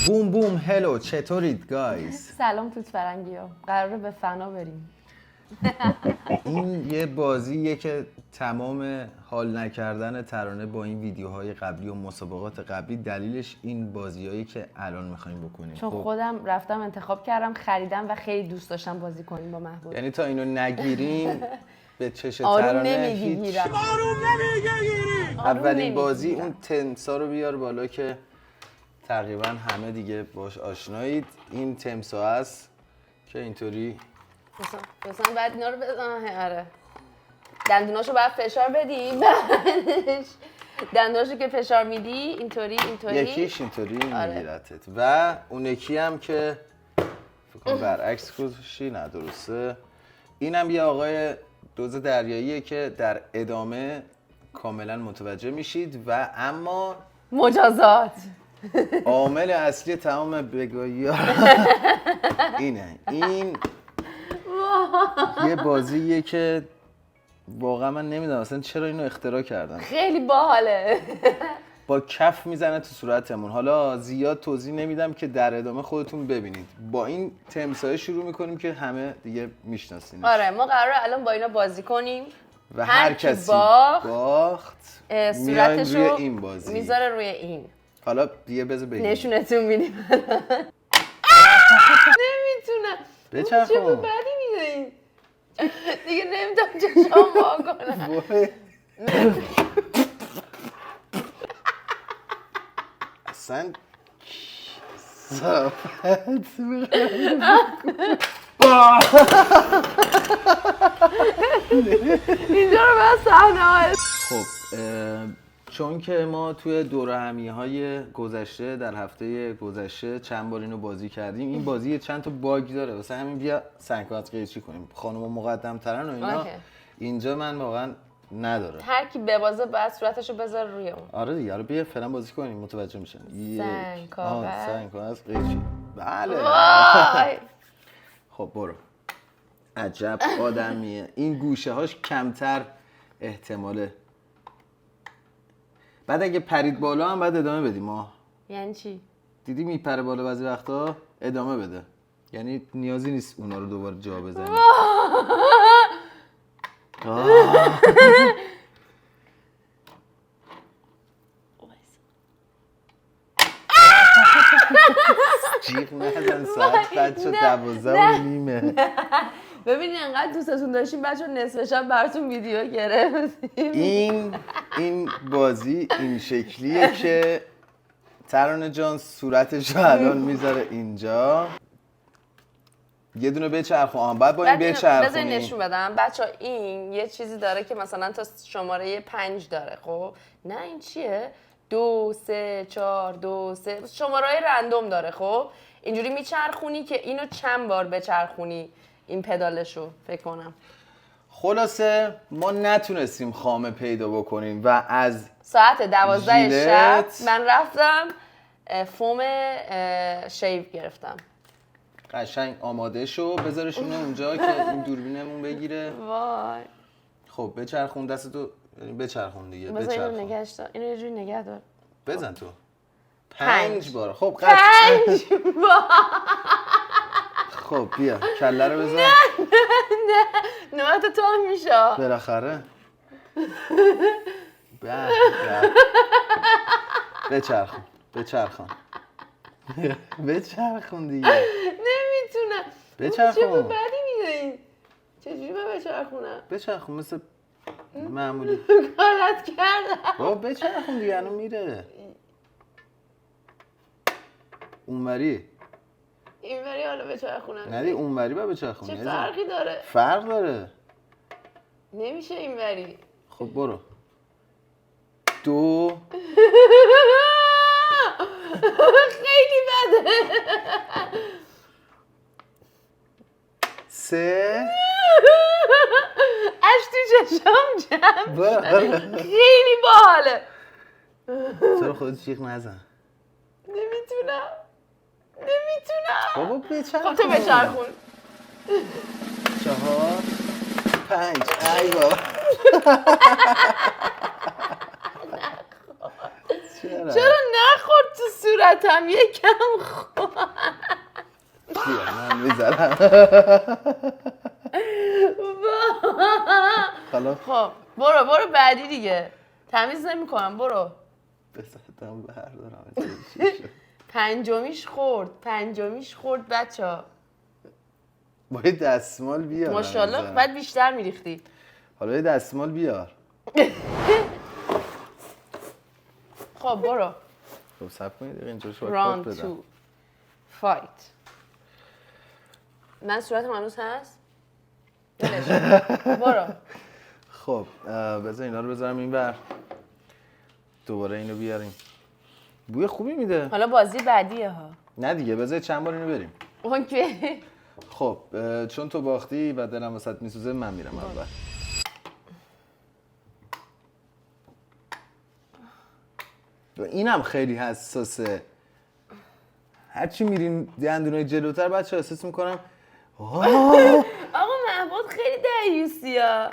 بوم بوم هلو، چطورید گایز؟ سلام توت فرنگی‌ها، قراره به فنا بریم. این یه بازیه که تمام حال نکردن ترانه با این ویدیوهای قبلی و مسابقات قبلی دلیلش این بازیایی که الان می‌خوایم بکنیم. چون خب خودم رفتم انتخاب کردم، خریدم و خیلی دوست داشتم بازی کنیم با محبوب. یعنی تا اینو نگیریم به چش آروم ترانه نمیگی گیرم. آروم نمیگیری. اولین بازی اون تمسا رو بیار بالا که تقریبا همه دیگه باش آشنایید. این تمسا هست که اینطوری مثلا بعد اینا رو بزنم. آره دندوناشو باید فشار بدی. دندوناشو که فشار میدی اینطوری یکیش اینطوری آره. میگیرتت و اون یکی هم که فکر کنم برعکس کشی ندرسته. اینم یه آقای دوز دریاییه که در ادامه کاملا متوجه میشید و اما مجازات عامل اصلی تمام بگاهی اینه. این یه بازیه که واقعا من نمیدونم اصلا چرا اینو اختراع کردن. خیلی باحاله. با کف میزنه تو صورتمون. حالا زیاد توضیح نمیدم که در ادامه خودتون ببینید. با این تمسای شروع میکنیم که همه دیگه میشناسینش. آره ما قراره الان با اینا بازی کنیم و هر کسی باخت صورتشو روی این بازی میذاره روی این. حالا دیگه بذار بگیم نشونتون میدیم. نمیتونم. بچرخون. چه بدی میدین. دیگه نمیتونم چشام وا کنم. اصلا صافت اینجا رو بس صحنه. خب چون که ما توی دوره همی‌های گذشته در هفته گذشته چند بار اینو بازی کردیم، این بازی چند تا باگ داره، واسه همین بیا سنکات قیچی کنیم. خانم مقدم ترن و اینا اینجا من واقعا نداره. هر کی ببازه بعد صورتشو بذاره روی اون. آره دیگه، حالا بیا فعلا بازی کنیم متوجه میشن. سنکات قیچی. بله. خب برو. عجب آدمیه. این گوشه هاش کمتر احتماله. بعد اگه پرید بالا هم بعد ادامه بدیم ما. یعنی چی؟ دیدی میپره بالا بعضی وقتا ادامه بده. یعنی نیازی نیست اونا رو دوباره جا بزنی. جیغ نزن، ساعت بچه 12:30. ببینید انقدر دوستتون داشتیم بچه نصف شب براتون ویدیو گرفتیم. این بازی این شکلیه که ترانه جان صورتش رو الان میذاره اینجا. یه دونه بچرخون. بعد با این بچرخونی بذار نشون بدم بچه. این یه چیزی داره که مثلا تا شماره 5 داره. خب نه این چیه؟ 2 3 4 2 3 شماره‌های رندوم داره. خب اینجوری میچرخونی که اینو چند بار بچرخونی این پدالشو فکر کنم. خلاصه ما نتونستیم خامه پیدا بکنیم و از ساعت 12 شب من رفتم فوم شیو گرفتم. قشنگ آماده شو بذارشونه اونجا که این دوربینمون بگیره. وای. خب بچرخون دستتو، بچرخون دیگه. بذار اینو نگهش دار. اینو یه جوری نگه دار. بزن تو. 5 بار. خب 5 بار. خب بیا کله رو بزن. نه نوبت تو هم میشه بالاخره. بچرخون دیگه. نمیتونم. بچرخون. چه بدی میدین. چجوری من بچرخونم؟ بچرخون مثل معمولی. غلط کردم. بابا بچرخون دیگه الان میره. اونوری. اینوری حالا بچرخونم. ندی اونوری با بچرخون. چه فرقی داره؟ فرق داره. نمیشه اینوری. خب برو. 2 خیلی بده. 3 اش تو چشم جمع. خیلی باحاله. چرا خودت جیغ نزن؟ نمیتونم. بابا بچرخون. خب تو بچرخون. 4 5 ای بابا. چرا نخورد تو صورتم یکم بیا من میذارم. حالا خب برو بعدی دیگه. تمیز نمی‌کنم برو. بساتم بردارم. پنجمیش خورد بچه‌ها. با یه دستمال بیار. ماشاءالله بعد بیشتر میریختی. حالا یه دستمال بیار. خب برو. خب صبر کنید اینجا شو راند بدم. 2 فایت. من صورتم هنوز هست؟ ولش کن. برو. خب بذار اینا رو بذارم اینور. دوباره اینو بیاریم. بوی خوبی میده. حالا بازی بعدیه ها. نه دیگه بذار چند بار اینو بریم. اوکی. خب چون تو باختی و دلم واسط میسوزه من میرم اول. اینم خیلی حساسه. هرچی میریم دندونای جلوتر بچه احساس میکنم آقا محبوب خیلی دیوسی ها.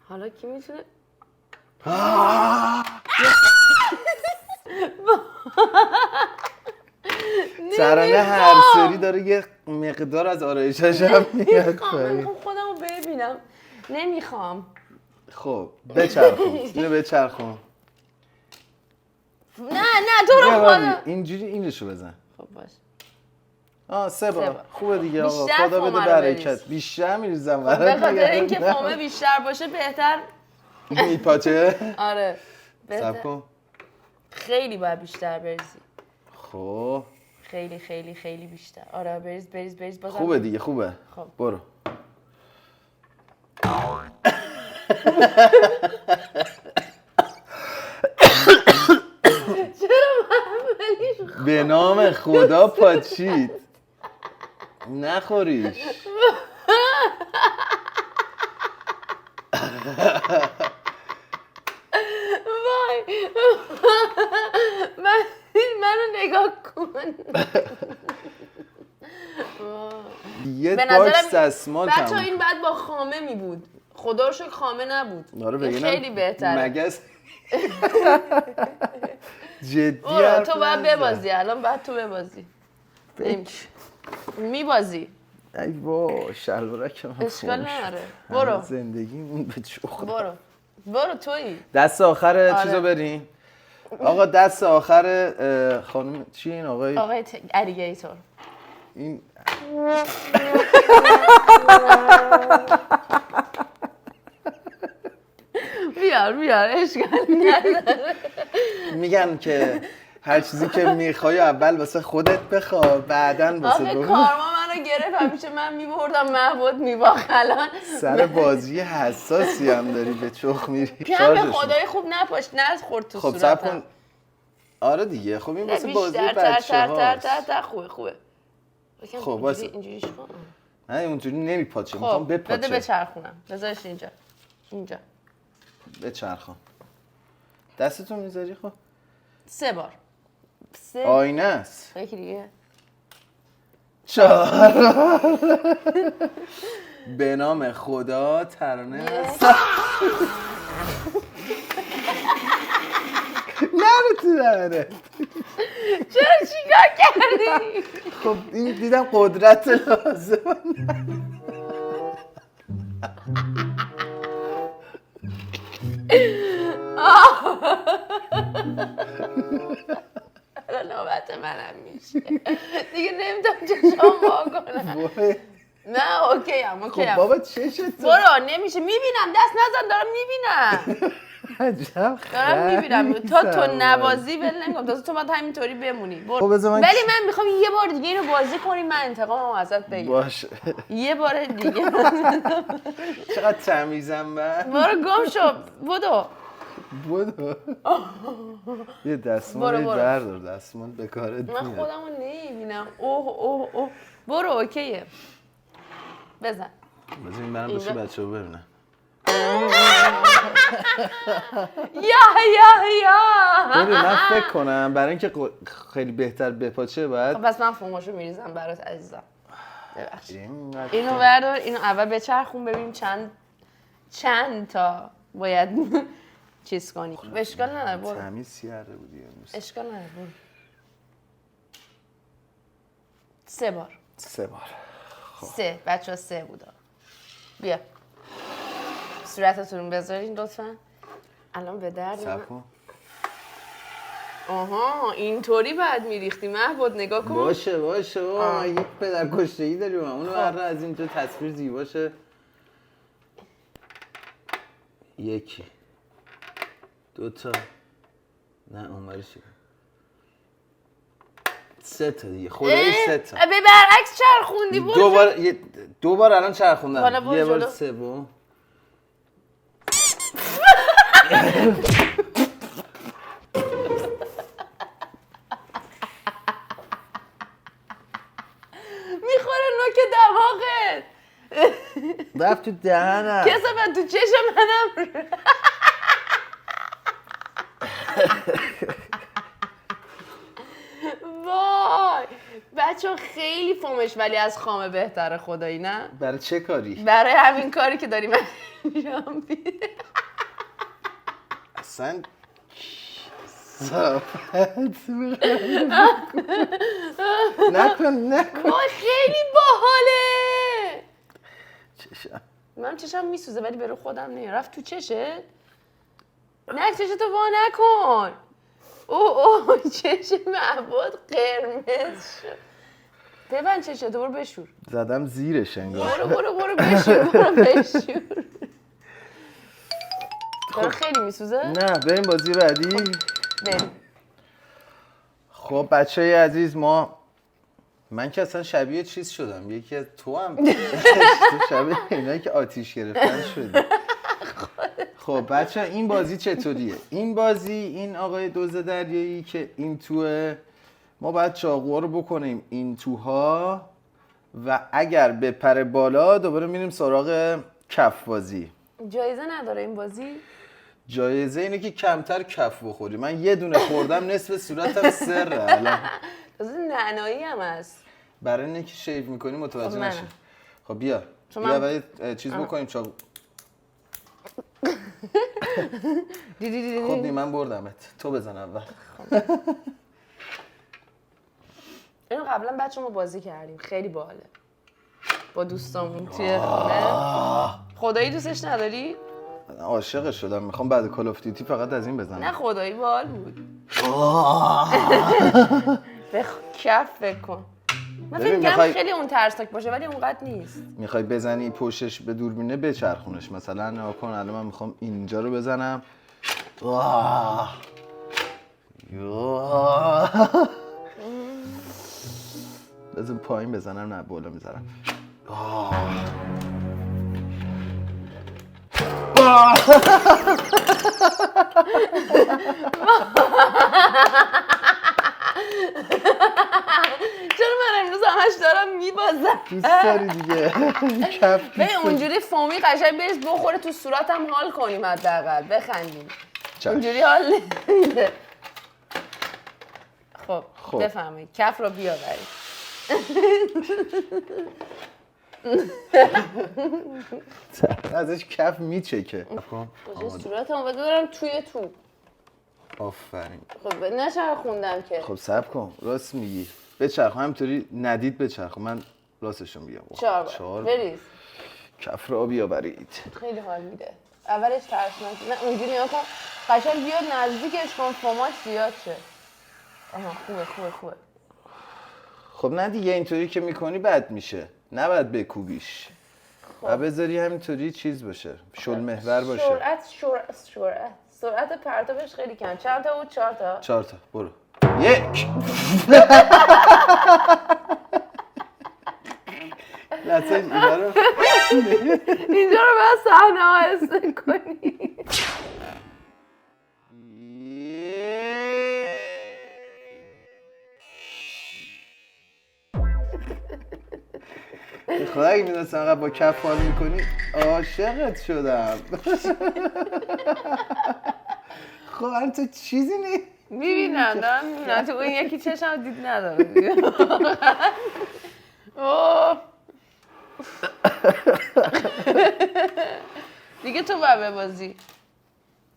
حالا کی میتونه؟ ترانه هر سری داره یه مقدار از آرایشش هم میاد. خب خودمو ببینم. نمیخوام. خب بچرخون اینو بچرخون. نه تو رو خدا. اینجوری اینشو بزن. خب باش. 3 بار خوبه دیگه آقا. بیشتر خدا بده فومه رو برکت. بریز. بیشتر میریزم به خاطر اینکه فومه بیشتر باشه بهتر. میپاچه. آره صبر بهتر. کن. خیلی باید بیشتر بریزی. خب خیلی بیشتر. آره بریز بازم. خوبه دیگه خوبه. خب. برو. به نام خدا پاچید. نخوریش. وای منو نگاه کن. یه به باکس نظرم دستمال بچه تموم. این بعد با خامه می بود. خدا رو شکر خامه نبود. آره این بگینم خیلی بهتره. مگس جدی برو تو باید ببازی الان بعد تو ببازی. میبازی. ای با شلوارک من اشکال خاموش. نداره. برو زندگیمون به چخ. برو تویی. دست آخر آره. چیزو بریم. آقا دست آخر خانم چی این آقای الیگیتور. این بیار اشکال نداره. میگن که هر چیزی که میخوای اول واسه خودت بخوا بعدن واسه آخه دوم. کارما منو گرفت همیشه من میبردم محبود میباخت الان. سر بازی حساسی هم داری به چخ میری. کم به خدای خوب نپاش خورد تو خب صورتم. صبر کن. آره دیگه خب این واسه بازی بیشتر بچه‌هاست. خوبه. خب واسه اینجوریش کن. نه اونجوری نمیپاچه میخوام خب بده بپاچه. بچرخونم. بذارش اینجا. بچرخون. دستتون میذاری خب 3 بار. آینه است. یکی دیگه. 4 به نام خدا ترانه نمیتونه. چرا چیکار کردی؟ خب این دیدم قدرت لازم. الان نوبت منم میشه دیگه نمیتونم چشام وا کنم. نه اوکی ام خب بابا چشت برو نمیشه میبینم دست نزن دارم میبینم. عجب دارم میبینم تو نوازی ول نمیکنم تو باید همینطوری بمونی. برو. خب بذار من ولی من میخوام یه بار دیگه اینو بازی کنیم من انتقامم ازت بگیرم. باشه. یه بار دیگه. چقدر تمیزم من. برو گم شو بدو. یه دستمال برو. بردار دستمال به کارت میاد. من خودمو نمیبینم. اوه برو اوکیه. بزن. بذار این برم بشه بچه ها ببینن. یا ببین من فکر کنم برای اینکه خیلی بهتر بپاچه باید خب پس من فوماشو میریزم برات عزیزم. ببخشید. اینقدر اینو بردار اینو اول بچرخون ببینیم چند تا باید چیز کنی. اشکال نداره برو. تمیز کرده بودی امروز. اشکال نداره برو. 3 بار. 3 بار. 3 بچه‌ها 3 بودا. بیا. صورتتون بذارین لطفاً. الان به درد من. صبر کن. آها اینطوری بعد میریختی محبود نگاه کن. باشه یک پدر کشته‌ای داریم اونو هر از اینجا تصویر زیباشه. 1 2 تا نه اونوری شد 3 تا دیگه خدایی 3 تا به برعکس چرخوندی برو. دو بار الان چرخوندم. حالا برو یه بار جلو. سوم. میخوره نوک دماغت. رفت تو دهنم. کسافت تو چشم منم. وای بچه خیلی فومش ولی از خامه بهتره خدایی نه؟ برای چه کاری؟ برای همین کاری که داریم انجام میده. اصلا صافت نکن وای خیلی باحاله. چشم من چشم میسوزه ولی برو خودم نمیاد. رفت تو چشت؟ نه چشتو وا نکن. اوه چشم محبود قرمز شد. ببند چشتو برو بشور. زدم زیرش انگار. برو بشور. داره خیلی میسوزه؟ نه بریم بازی بعدی. بریم. خب بچه‌های عزیز من که اصلا شبیه چیز شدم. یکی از تو هم تو شبیه اینایی که آتیش گرفتن شدی. خب بچه این بازی چطوریه؟ این بازی این آقای دوز دریایی که این توه ما باید چاقوها رو بکنیم این توها و اگر بپره بالا دوباره میریم سراغ کف بازی. جایزه نداره این بازی؟ جایزه اینه که کمتر کف بخوری. من یه دونه خوردم نصف صورتم سره الان. تازه نعنایی هم هست. برای اینه که شیو میکنی متوجه خب نشی. خب بیا باید چیز بکنیم چاقو. دیدی خب من بردمت. تو بزن اول. اینو قبلا بچه ما بازی کردیم خیلی باحاله با دوستامون توی خونه. خدایی دوستش نداری؟ عاشقش شدم. میخوام بعد کال اف دیوتی فقط از این بزنم. نه خدایی باحال بود. به کف فکر کن. من فکر کنم خیلی اون ترسناک باشه ولی اونقدر نیست. میخوای بزنی پشتش به دوربینه بچرخونش. مثلا نگاه کن الان من میخوام اینجا رو بزنم. بذار پایین بزنم نه بالا میزنم. چرا من امروز همش دارم میبازم؟ دوست داری دیگه. کف به اونجوری فومی قشنگ بریز بخوره تو صورتم حال کنیم حداقل بخندیم. اونجوری حال نمیده. خب بفهمید کف رو بیاورید. ازش کف میچکه. صورتمو بذارم توی تو. آفرین. خب نچرخوندم که. خب صبر کن راست میگی. بچرخ همینطوری ندید بچرخ. من راستشون میگم. 4 بریز. کف رو بیاورید. خیلی حال میده. اولش ترسناک. نه اونجوری نگاه کن. قشنگ بیاد نزدیکش کن فوماش زیاد شه. آها خوبه. خب نه دیگه اینطوری که میکنی بد میشه. نباید بکوبیش. و بذاری همینطوری چیز باشه. شل محور باشه. سرعت پرتابش خیلی کم. چند تا بود؟ 4 تا. 4 تا. برو. 1 لحظه اینجا رو باید صحنه ها حس کنی. خدا اگه میدونستم اقعد با کف حال میکنی عاشقت شدم. خب الان تو چیزی نی؟ میبینم دارم میبینم تو اون یکی چشم دید نداره. دیگه تو باید ببازی.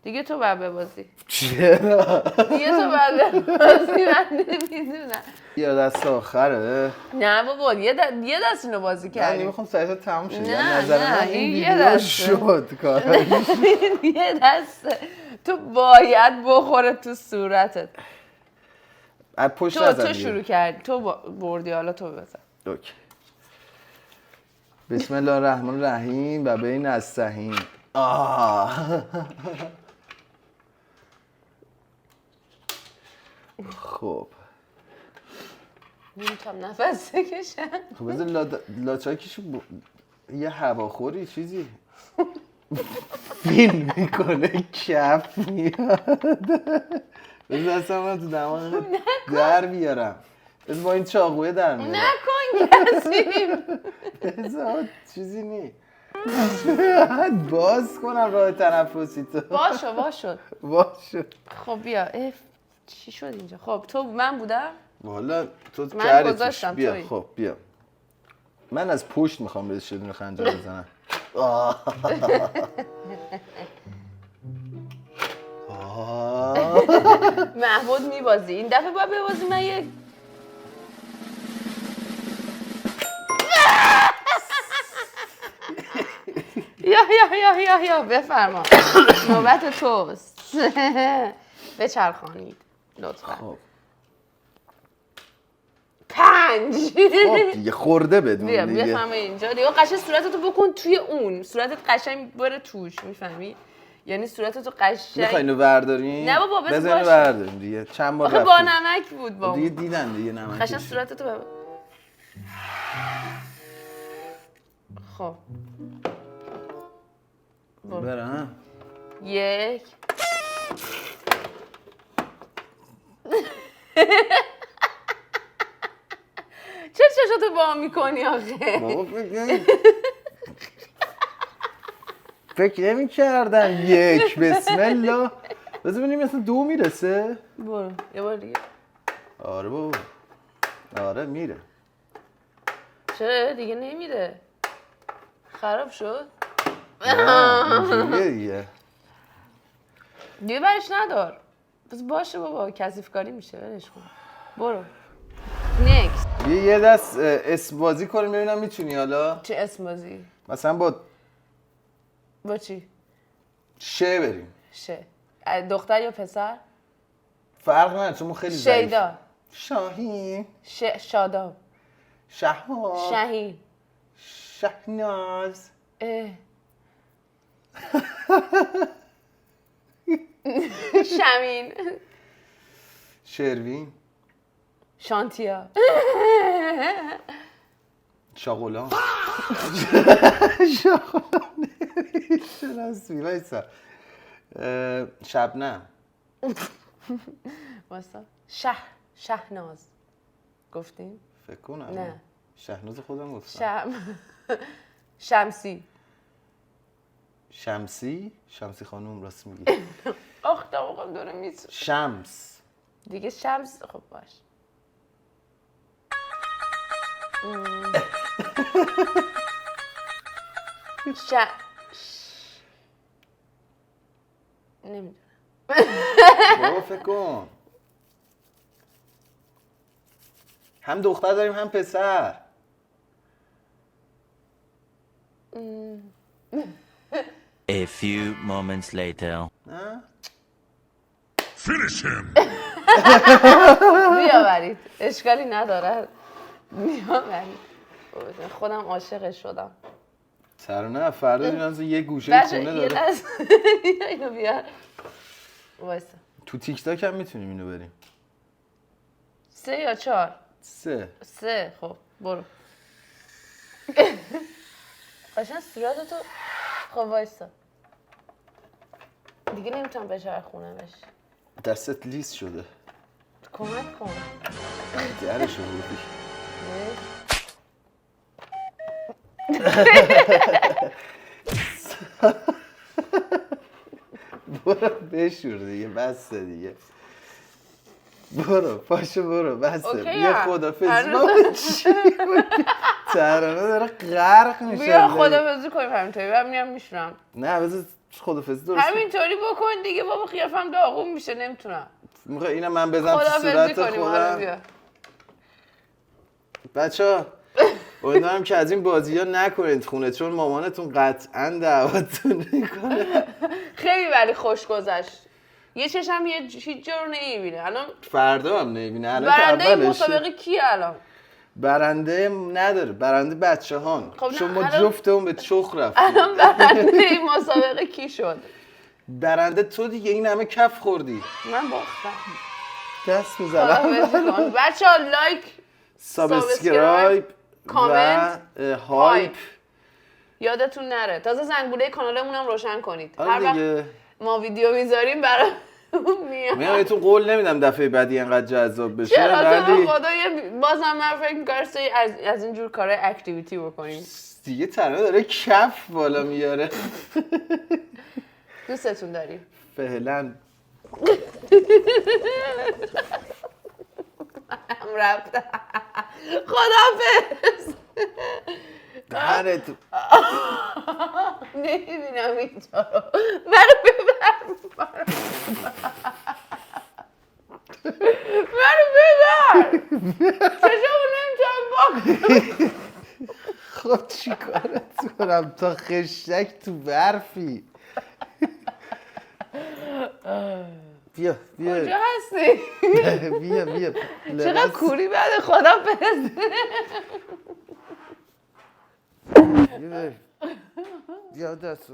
دیگه تو باید ببازی. چرا؟ دیگه تو باید ببازی، من نمیدونم. یا دست آخره؟ نه بابا یه دست اینو بازی من کردیم. نمیخوام سریعا تموم شه. نه، نظر نه، من این این یه ویدیو دسته. شد کار. یه دسته تو باید بخوره تو صورتت. از پشت تو نزن شروع کردی، تو بردی، حالا تو بزن. اوکی. بسم الله الرحمن الرحیم و بین نستعین. خب نمیتونم نفس بکشم. خب بذار لاچاکیشو یه هواخوری چیزی فیلم میکنه کف میاد. بذار دستم من تو دماغ در بیارم. بذار با این چاقوه در میارم. نکن کسیم. بذار چیزی نی باز کنم راه تنفسی تو. باشو. خب بیا. چی شد اینجا؟ خب تو من بودم؟ والا تو من کردی گذاشتم بیا توی. خب بیا. من از پشت میخوام بهش یه دونه خنجر بزنم. محمود میبازی. این دفعه باید ببازی. من یک یا بفرما. نوبت توست. بچرخانید لطفا. خب 5. خب دیگه خورده بدون بیا دیگه. بفهمه اینجا دیگه. قشنگ صورتتو بکن توی اون. صورتت قشنگ بره توش، میفهمی؟ یعنی صورتتو قشنگ. میخوای اینو برداریم؟ نه بابا، بذار اینو باشه. برداریم دیگه. چند بار آخه رفتیم. با نمک بود با دیگه اون. دیدن دیگه نمک. قشنگ صورتتو ببر. خب برم. 1 چه چشاتو با میکنی آخه؟ بابا فکر نمی کردم یک. بسم الله. بذار ببینیم مثلا 2 میرسه. برو یه بار دیگه. آره بابا. آره میره. چرا دیگه نمیره؟ خراب شد؟ نه اینجوریه دیگه. دیگه برش ندار. بس باشه بابا، کثیف کاری میشه. ولش کن. برو. نیکست. یه دست اسم بازی کنیم ببینم میتونی حالا. چه اسم بازی؟ مثلا با چی؟ شه بریم. دختر یا پسر؟ فرق نداره چون خیلی ضعیف. شیدا. شاهین. شاداب. شهاب. شهین. شهناز. شمین. شروین. شانتیا. شاغلان. شاغلان شناسی وایسا. شبنم. واسه شهناز گفتیم؟ فکر کنم نه. شهناز خودم گفتم. شمسی. شمسی خانوم راست میگی. آخ دماغم داره میسوزه. شمس. دیگه شمس. خب باش. نمیدونم. بابا فکر کن. هم دختر داریم هم پسر. A few moments later. نه؟ Finish him. بیاورید. اشکالی نداره. بیاورید. خودم عاشقش شدم. ترانه فردا اینا یه گوشه بچه خونه یه داره. لحظه اینو بیار. وایسا. تو تیک تاک هم میتونیم اینو بریم. 3 یا 4؟ 3. خب برو. قشنگ صورتتو. خب وایسا. دیگه نمیتونم بچرخونمش. دستت لیس شده. کمک کن. درشو بودی. برو بشور دیگه بسته دیگه. برو پاشو برو بسته. بیا خدافظ. بابا چی ترانه داره غرق میشه. بیا خدافظی کنیم همینطوری. من میرم میشورم. نه بذار خدافظی درست همینطوری بکن دیگه بابا، قیافم داغون میشه نمیتونم. میخوای اینم من بزنم تو خدافظی صورت کنیم. حالا خودم. بیا. بچه‌ها امیدوارم که از این بازی ها نکنید خونه، چون مامانتون قطعا دعوتتون میکنه. خیلی ولی خوش گذشت. یه چشم هیچ جا رو نمیبینه. الان فردا هم نمیبینه. الان که برنده اولشه. مسابقه کیه الان؟ برنده نداره، برنده بچه هان. خب نه، شما الان- جفتمون به چخ رفتیم. الان برنده این مسابقه کی شد؟ برنده تو دیگه، این همه کف خوردی. من باختم. دست میزنم. بچه ها لایک، سابسکرایب و کامنت، هایپ. یادتون نره. تازه زنگوله کانالمون هم روشن کنید. هر آره وقت دیگه. ما ویدیو میذاریم برای میاد. من بهتون قول نمیدم دفعه بعدی اینقدر جذاب بشه، چرا تو ولی به خدا بازم من فکر می‌کنم از اینجور کارهای اکتیویتی بکنیم. دیگه ترانه داره کف بالا میاره. دوستتون داریم. فعلا هم رفتم. خداحافظ. دهنت نمیبینم اینجا رو. منو ببر. منو ببر. چشمو نمیتونم باکنم. خود چی کارت کنم تا خشک تو برفی. بیا کجا هستی؟ بیا چقدر کوری بعد خداحافظ. بیا دست